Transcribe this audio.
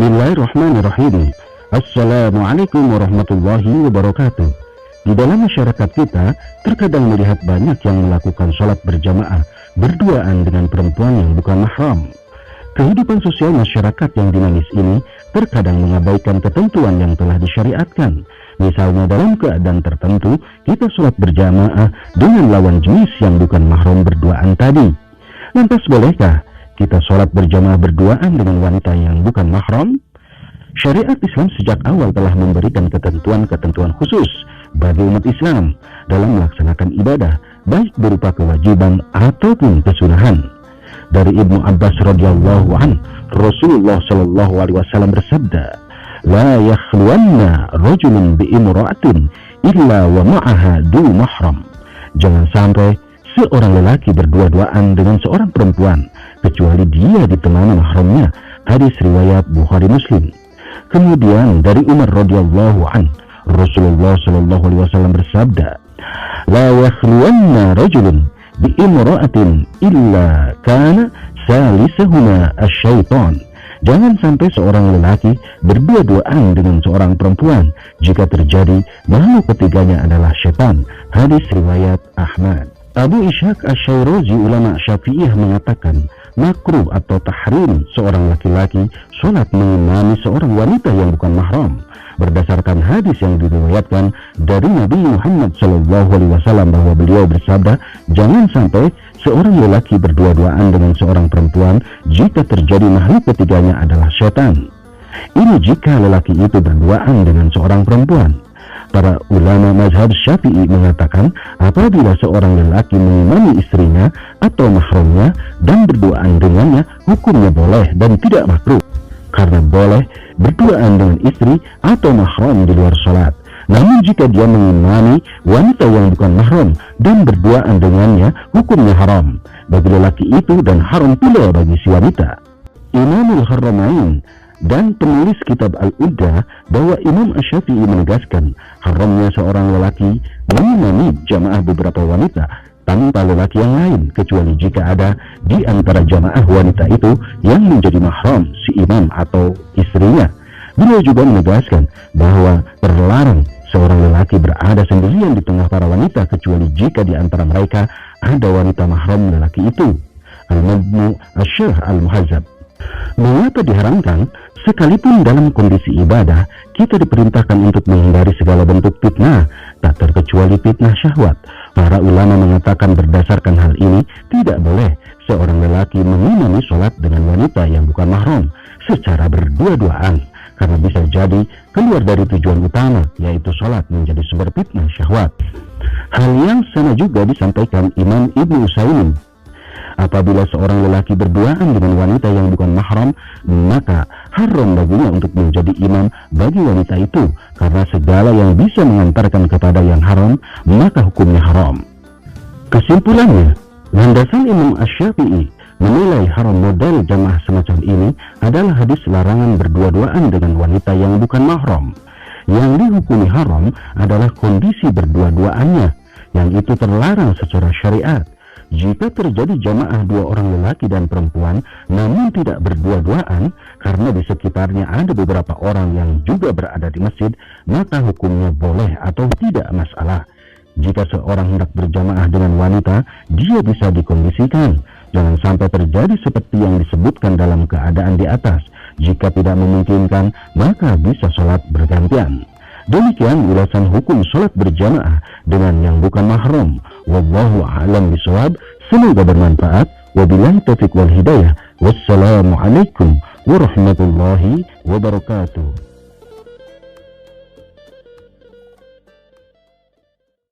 Bismillahirrahmanirrahim. Assalamualaikum warahmatullahi wabarakatuh. Di dalam masyarakat kita, terkadang melihat banyak yang melakukan sholat berjamaah berduaan dengan perempuan yang bukan mahram. Kehidupan sosial masyarakat yang dinamis ini terkadang mengabaikan ketentuan yang telah disyariatkan. Misalnya dalam keadaan tertentu, kita sholat berjamaah dengan lawan jenis yang bukan mahram berduaan tadi. Lantas bolehkah kita sholat berjamaah berduaan dengan wanita yang bukan mahram? Syariat Islam sejak awal telah memberikan ketentuan-ketentuan khusus bagi umat Islam dalam melaksanakan ibadah, baik berupa kewajiban ataupun kesunahan. Dari Ibnu Abbas radhiyallahu an, Rasulullah shallallahu alaihi wasallam bersabda, "La yakhluwanna rajulun bi imra'atin illa wa ma'aha du mahram." Jangan sampai seorang lelaki berdua-duaan dengan seorang perempuan kecuali dia ditemani mahramnya. Hadis riwayat Bukhari Muslim. Kemudian dari Umar radhiyallahu an, Rasulullah shallallahu alaihi wasallam bersabda, "La yakhluwanna rajulun bi imra'atin illa kana salisahuma asy-syaitan." Jangan sampai seorang lelaki berdua-duaan dengan seorang perempuan jika terjadi makhluk ketiganya adalah syaitan. Hadis riwayat Ahmad. Abu Ishaq Asy-Syairazi, ulama Syafi'iyah, mengatakan makruh atau tahrim seorang laki-laki sholat mengimami seorang wanita yang bukan mahram, berdasarkan hadis yang diriwayatkan dari Nabi Muhammad SAW bahwa beliau bersabda, jangan sampai seorang lelaki berdua-duaan dengan seorang perempuan jika terjadi makhluk ketiganya adalah syaitan. Ini jika lelaki itu berduaan dengan seorang perempuan. Para ulama mazhab Syafi'i mengatakan apabila seorang lelaki mengimami istrinya atau mahramnya dan berduaan dengannya, hukumnya boleh dan tidak makruh, karena boleh berduaan dengan istri atau mahram di luar salat. Namun jika dia mengimami wanita yang bukan mahram dan berduaan dengannya, hukumnya haram bagi lelaki itu dan haram pula bagi si wanita. Imamul Haramain dan penulis kitab Al-Uddah bahwa Imam Asy-Syafi'i menegaskan haramnya seorang lelaki mengimami jamaah beberapa wanita tanpa lelaki yang lain, kecuali jika ada di antara jamaah wanita itu yang menjadi mahram si imam atau istrinya. Beliau juga menegaskan bahwa terlarang seorang lelaki berada sendirian di tengah para wanita kecuali jika di antara mereka ada wanita mahram lelaki itu. Al-Majmu' Asy-Syarh Al-Muhazzab. Mengapa diharamkan? Sekalipun dalam kondisi ibadah, kita diperintahkan untuk menghindari segala bentuk fitnah, tak terkecuali fitnah syahwat. Para ulama mengatakan berdasarkan hal ini, tidak boleh seorang lelaki mengimami sholat dengan wanita yang bukan mahram secara berdua-duaan, karena bisa jadi keluar dari tujuan utama, yaitu sholat menjadi sumber fitnah syahwat. Hal yang sama juga disampaikan Imam Ibnu Utsaimin. Apabila seorang lelaki berduaan dengan wanita yang bukan mahram, maka haram baginya untuk menjadi imam bagi wanita itu, karena segala yang bisa mengantarkan kepada yang haram, maka hukumnya haram. Kesimpulannya, landasan Imam Asy-Syafi'i menilai haram model jamaah semacam ini adalah hadis larangan berdua-duaan dengan wanita yang bukan mahram. Yang dihukumi haram adalah kondisi berdua-duaannya, yang itu terlarang secara syariat. Jika terjadi jamaah dua orang lelaki dan perempuan namun tidak berdua-duaan karena di sekitarnya ada beberapa orang yang juga berada di masjid, maka hukumnya boleh atau tidak masalah. Jika seorang hendak berjamaah dengan wanita, dia bisa dikondisikan. Jangan sampai terjadi seperti yang disebutkan dalam keadaan di atas. Jika tidak memungkinkan, maka bisa sholat bergantian. Demikian ulasan hukum sholat berjamaah dengan yang bukan mahram. Wallahu a'lam bishawab. Semoga bermanfaat. Wabillahi taufiq wal hidayah. Wassalamualaikum warahmatullahi wabarakatuh.